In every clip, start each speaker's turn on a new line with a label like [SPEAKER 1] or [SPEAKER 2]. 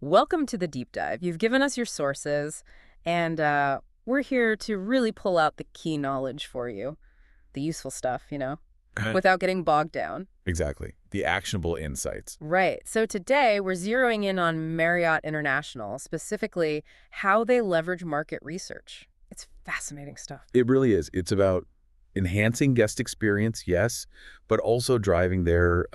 [SPEAKER 1] Welcome to the deep dive. You've given us your sources, and we're here to really pull out the key knowledge for you, the useful stuff,
[SPEAKER 2] Okay.
[SPEAKER 1] without getting bogged down.
[SPEAKER 2] Exactly. The actionable insights.
[SPEAKER 1] Right. So today we're zeroing in on Marriott International, specifically how they leverage market research. It's fascinating stuff.
[SPEAKER 2] It really is. It's about enhancing guest experience, yes, but also driving their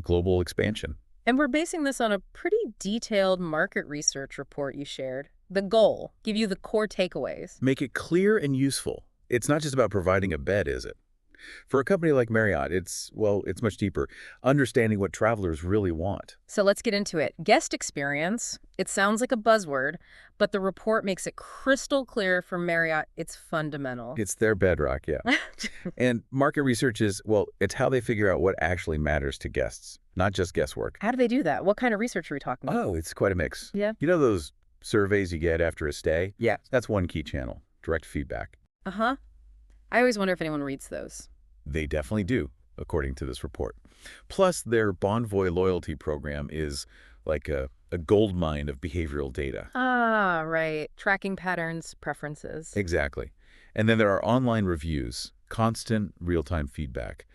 [SPEAKER 2] global expansion.
[SPEAKER 1] And we're basing this on a pretty detailed market research report you shared. The goal, give you the core takeaways.
[SPEAKER 2] Make it clear and useful. It's not just about providing a bed, is it? For a company like Marriott, it's much deeper. Understanding what travelers really want.
[SPEAKER 1] So let's get into it. Guest experience. It sounds like a buzzword, but the report makes it crystal clear for Marriott it's fundamental.
[SPEAKER 2] It's their bedrock, yeah. And market research it's how they figure out what actually matters to guests, not just guesswork.
[SPEAKER 1] How do they do that? What kind of research are we talking about?
[SPEAKER 2] Oh, it's quite a mix.
[SPEAKER 1] Yeah.
[SPEAKER 2] You know those surveys you get after a stay?
[SPEAKER 1] Yeah.
[SPEAKER 2] That's one key channel, direct feedback.
[SPEAKER 1] Uh-huh. I always wonder if anyone reads those.
[SPEAKER 2] They definitely do, according to this report. Plus, their Bonvoy loyalty program is like a gold mine of behavioral data.
[SPEAKER 1] Ah, right. Tracking patterns, preferences.
[SPEAKER 2] Exactly. And then there are online reviews, constant real-time feedback.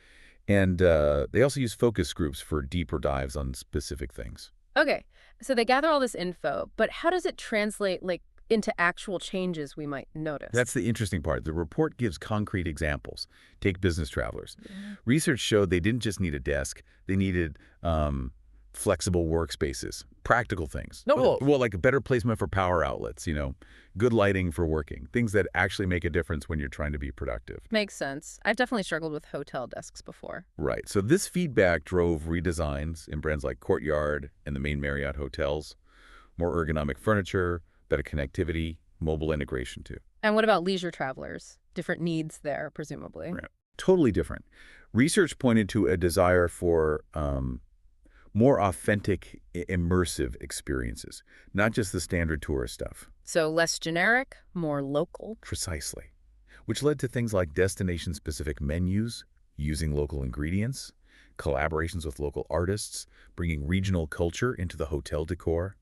[SPEAKER 2] And they also use focus groups for deeper dives on specific things.
[SPEAKER 1] Okay. So they gather all this info, but how does it translate, into actual changes we might notice?
[SPEAKER 2] That's the interesting part. The report gives concrete examples. Take business travelers.
[SPEAKER 1] Yeah.
[SPEAKER 2] Research showed they didn't just need a desk. They needed flexible workspaces, practical things.
[SPEAKER 1] No.
[SPEAKER 2] Well, like a better placement for power outlets, good lighting for working, things that actually make a difference when you're trying to be productive.
[SPEAKER 1] Makes sense. I've definitely struggled with hotel desks before.
[SPEAKER 2] Right. So this feedback drove redesigns in brands like Courtyard and the main Marriott hotels, more ergonomic furniture, better connectivity, mobile integration too.
[SPEAKER 1] And what about leisure travelers? Different needs there, presumably.
[SPEAKER 2] Right. Totally different. Research pointed to a desire for more authentic, immersive experiences, not just the standard tourist stuff.
[SPEAKER 1] So less generic, more local.
[SPEAKER 2] Precisely. Which led to things like destination-specific menus, using local ingredients, collaborations with local artists, bringing regional culture into the hotel decor,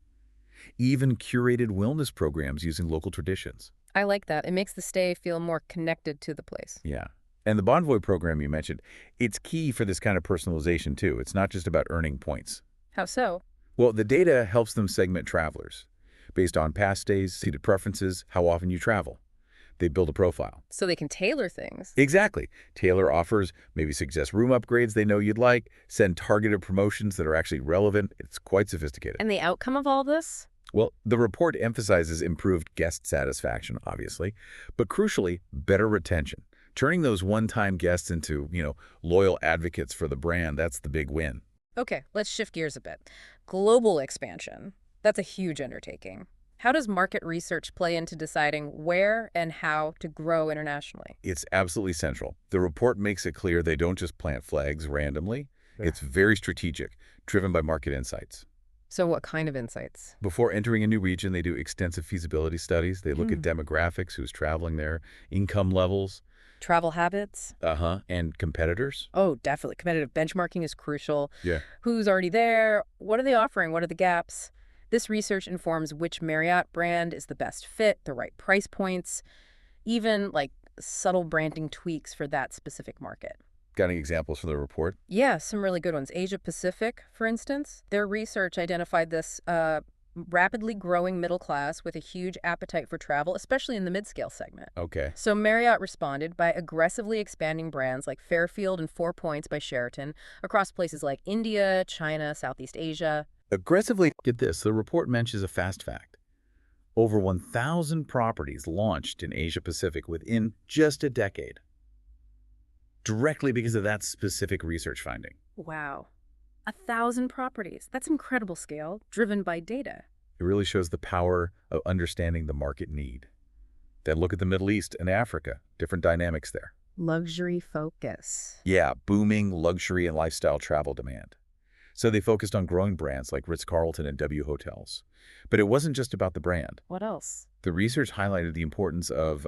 [SPEAKER 2] even curated wellness programs using local traditions.
[SPEAKER 1] I like that. It makes the stay feel more connected to the place.
[SPEAKER 2] Yeah. And the Bonvoy program you mentioned, it's key for this kind of personalization too. It's not just about earning points.
[SPEAKER 1] How so?
[SPEAKER 2] Well, the data helps them segment travelers based on past stays, seated preferences, how often you travel. They build a profile.
[SPEAKER 1] So they can tailor things.
[SPEAKER 2] Exactly. Tailor offers, maybe suggest room upgrades they know you'd like, send targeted promotions that are actually relevant. It's quite sophisticated.
[SPEAKER 1] And the outcome of all this?
[SPEAKER 2] Well, the report emphasizes improved guest satisfaction, obviously, but crucially, better retention. Turning those one-time guests into, loyal advocates for the brand, that's the big win.
[SPEAKER 1] Okay, let's shift gears a bit. Global expansion. That's a huge undertaking. How does market research play into deciding where and how to grow internationally?
[SPEAKER 2] It's absolutely central. The report makes it clear they don't just plant flags randomly. It's very strategic, driven by market insights.
[SPEAKER 1] So what kind of insights?
[SPEAKER 2] Before entering a new region, they do extensive feasibility studies. They look at demographics, who's traveling there, income levels,
[SPEAKER 1] Travel habits?
[SPEAKER 2] and competitors.
[SPEAKER 1] Oh, definitely. Competitive benchmarking is crucial.
[SPEAKER 2] Yeah.
[SPEAKER 1] Who's already there? What are they offering? What are the gaps? This research informs which Marriott brand is the best fit, the right price points, even subtle branding tweaks for that specific market.
[SPEAKER 2] Got any examples from the report?
[SPEAKER 1] Yeah, some really good ones. Asia Pacific, for instance, their research identified this rapidly growing middle class with a huge appetite for travel, especially in the midscale segment.
[SPEAKER 2] Okay.
[SPEAKER 1] So Marriott responded by aggressively expanding brands like Fairfield and Four Points by Sheraton across places like India, China, Southeast Asia.
[SPEAKER 2] Aggressively, get this, the report mentions a fast fact. Over 1,000 properties launched in Asia Pacific within just a decade. Directly because of that specific research finding.
[SPEAKER 1] Wow. 1,000 properties. That's incredible scale, driven by data.
[SPEAKER 2] It really shows the power of understanding the market need. Then look at the Middle East and Africa, different dynamics there.
[SPEAKER 1] Luxury focus.
[SPEAKER 2] Yeah, booming luxury and lifestyle travel demand. So they focused on growing brands like Ritz-Carlton and W Hotels. But it wasn't just about the brand.
[SPEAKER 1] What else?
[SPEAKER 2] The research highlighted the importance of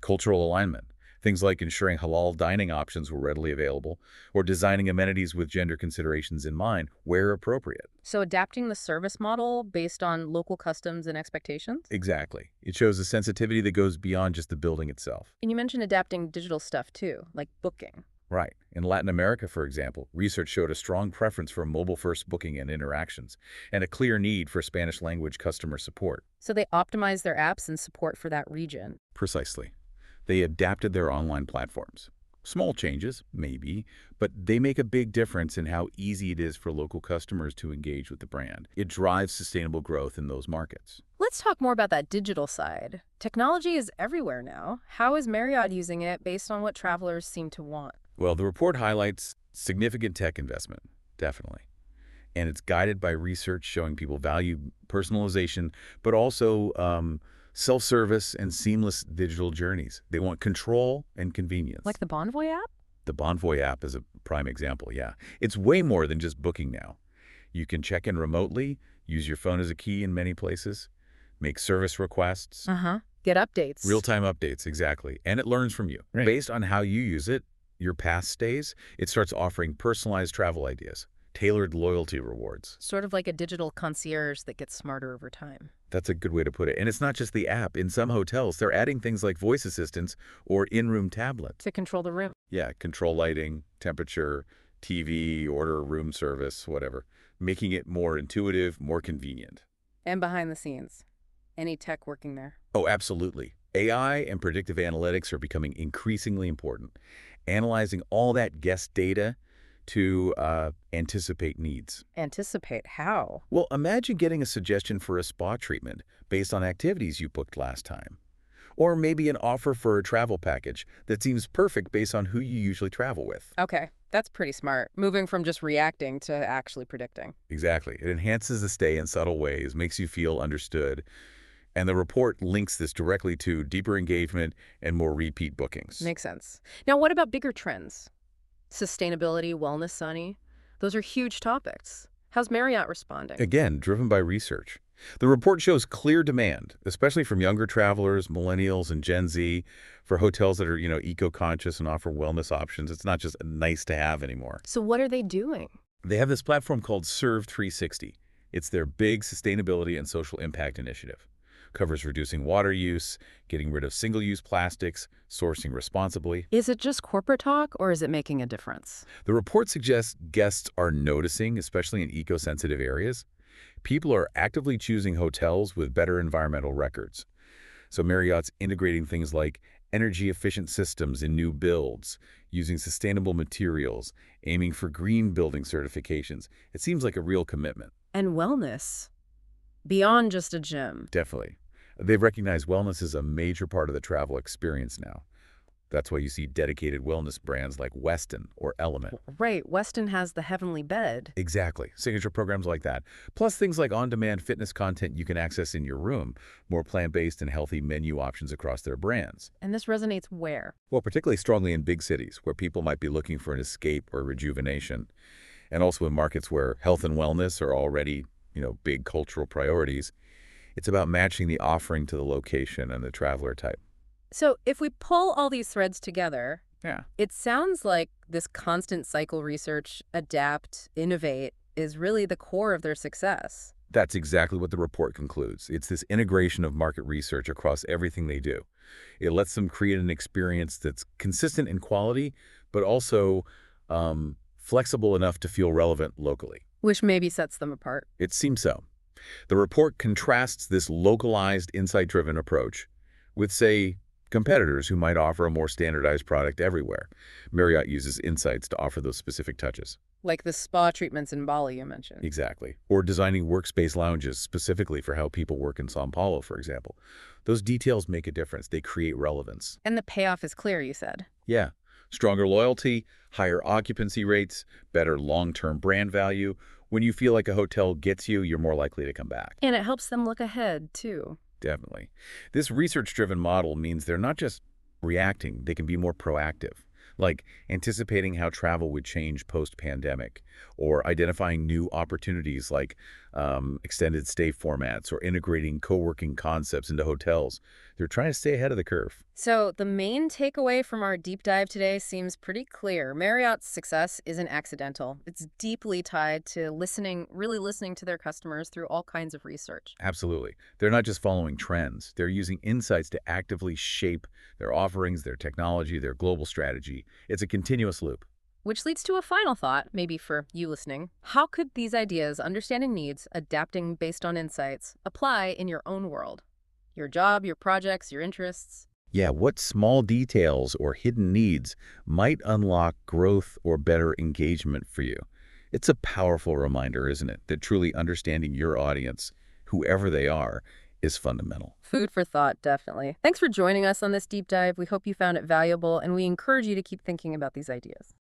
[SPEAKER 2] cultural alignment. Things like ensuring halal dining options were readily available or designing amenities with gender considerations in mind where appropriate.
[SPEAKER 1] So adapting the service model based on local customs and expectations?
[SPEAKER 2] Exactly. It shows a sensitivity that goes beyond just the building itself.
[SPEAKER 1] And you mentioned adapting digital stuff too, like booking.
[SPEAKER 2] Right. In Latin America, for example, research showed a strong preference for mobile-first booking and interactions, and a clear need for Spanish-language customer support.
[SPEAKER 1] So they optimize their apps and support for that region.
[SPEAKER 2] Precisely. They adapted their online platforms. Small changes, maybe, but they make a big difference in how easy it is for local customers to engage with the brand. It drives sustainable growth in those markets.
[SPEAKER 1] Let's talk more about that digital side. Technology is everywhere now. How is Marriott using it based on what travelers seem to want?
[SPEAKER 2] Well, the report highlights significant tech investment, definitely. And it's guided by research showing people value personalization, but also self-service and seamless digital journeys. They want control and convenience.
[SPEAKER 1] Like the Bonvoy app?
[SPEAKER 2] The Bonvoy app is a prime example, yeah. It's way more than just booking now. You can check in remotely, use your phone as a key in many places, make service requests.
[SPEAKER 1] Get updates.
[SPEAKER 2] Real-time updates, exactly. And it learns from you.
[SPEAKER 1] Right.
[SPEAKER 2] Based on how you use it, your past stays, it starts offering personalized travel ideas, tailored loyalty rewards.
[SPEAKER 1] Sort of like a digital concierge that gets smarter over time.
[SPEAKER 2] That's a good way to put it. And it's not just the app. In some hotels, they're adding things like voice assistants or in-room tablets.
[SPEAKER 1] To control the room.
[SPEAKER 2] Yeah, control lighting, temperature, TV, order room service, whatever. Making it more intuitive, more convenient.
[SPEAKER 1] And behind the scenes. Any tech working there?
[SPEAKER 2] Oh, absolutely. AI and predictive analytics are becoming increasingly important. Analyzing all that guest data to anticipate needs.
[SPEAKER 1] Anticipate how?
[SPEAKER 2] Well, imagine getting a suggestion for a spa treatment based on activities you booked last time. Or maybe an offer for a travel package that seems perfect based on who you usually travel with.
[SPEAKER 1] Okay, that's pretty smart. Moving from just reacting to actually predicting.
[SPEAKER 2] Exactly. It enhances the stay in subtle ways, makes you feel understood. And the report links this directly to deeper engagement and more repeat bookings.
[SPEAKER 1] Makes sense. Now, what about bigger trends? Sustainability, wellness, Sunny? Those are huge topics. How's Marriott responding?
[SPEAKER 2] Again, driven by research. The report shows clear demand, especially from younger travelers, millennials, and Gen Z, for hotels that are, eco-conscious and offer wellness options. It's not just nice to have anymore.
[SPEAKER 1] So what are they doing?
[SPEAKER 2] They have this platform called Serve 360. It's their big sustainability and social impact initiative. Covers reducing water use, getting rid of single-use plastics, sourcing responsibly.
[SPEAKER 1] Is it just corporate talk, or is it making a difference?
[SPEAKER 2] The report suggests guests are noticing, especially in eco-sensitive areas. People are actively choosing hotels with better environmental records. So Marriott's integrating things like energy-efficient systems in new builds, using sustainable materials, aiming for green building certifications. It seems like a real commitment.
[SPEAKER 1] And wellness. Beyond just a gym.
[SPEAKER 2] Definitely. They've recognized wellness is a major part of the travel experience now. That's why you see dedicated wellness brands like Westin or Element.
[SPEAKER 1] Right, Westin has the heavenly bed.
[SPEAKER 2] Exactly. Signature programs like that. Plus things like on-demand fitness content you can access in your room, more plant-based and healthy menu options across their brands.
[SPEAKER 1] And this resonates where?
[SPEAKER 2] Well, particularly strongly in big cities where people might be looking for an escape or rejuvenation, and also in markets where health and wellness are already, big cultural priorities. It's about matching the offering to the location and the traveler type.
[SPEAKER 1] So if we pull all these threads together,
[SPEAKER 2] Yeah.
[SPEAKER 1] it sounds like this constant cycle research, adapt, innovate, is really the core of their success.
[SPEAKER 2] That's exactly what the report concludes. It's this integration of market research across everything they do. It lets them create an experience that's consistent in quality, but also flexible enough to feel relevant locally.
[SPEAKER 1] Which maybe sets them apart.
[SPEAKER 2] It seems so. The report contrasts this localized, insight-driven approach with, say, competitors who might offer a more standardized product everywhere. Marriott uses insights to offer those specific touches.
[SPEAKER 1] Like the spa treatments in Bali you mentioned.
[SPEAKER 2] Exactly. Or designing workspace lounges specifically for how people work in São Paulo, for example. Those details make a difference. They create relevance.
[SPEAKER 1] And the payoff is clear, you said.
[SPEAKER 2] Yeah. Stronger loyalty, higher occupancy rates, better long-term brand value. When you feel like a hotel gets you, you're more likely to come back.
[SPEAKER 1] And it helps them look ahead, too.
[SPEAKER 2] Definitely. This research-driven model means they're not just reacting, they can be more proactive, like anticipating how travel would change post-pandemic, or identifying new opportunities like extended stay formats, or integrating co-working concepts into hotels. They're trying to stay ahead of the curve.
[SPEAKER 1] So, the main takeaway from our deep dive today seems pretty clear. Marriott's success isn't accidental. It's deeply tied to listening, really listening to their customers through all kinds of research.
[SPEAKER 2] Absolutely. They're not just following trends. They're using insights to actively shape their offerings, their technology, their global strategy. It's a continuous loop.
[SPEAKER 1] Which leads to a final thought, maybe for you listening. How could these ideas, understanding needs, adapting based on insights, apply in your own world? Your job, your projects, your interests?
[SPEAKER 2] Yeah, what small details or hidden needs might unlock growth or better engagement for you? It's a powerful reminder, isn't it, that truly understanding your audience, whoever they are, is fundamental.
[SPEAKER 1] Food for thought, definitely. Thanks for joining us on this deep dive. We hope you found it valuable, and we encourage you to keep thinking about these ideas.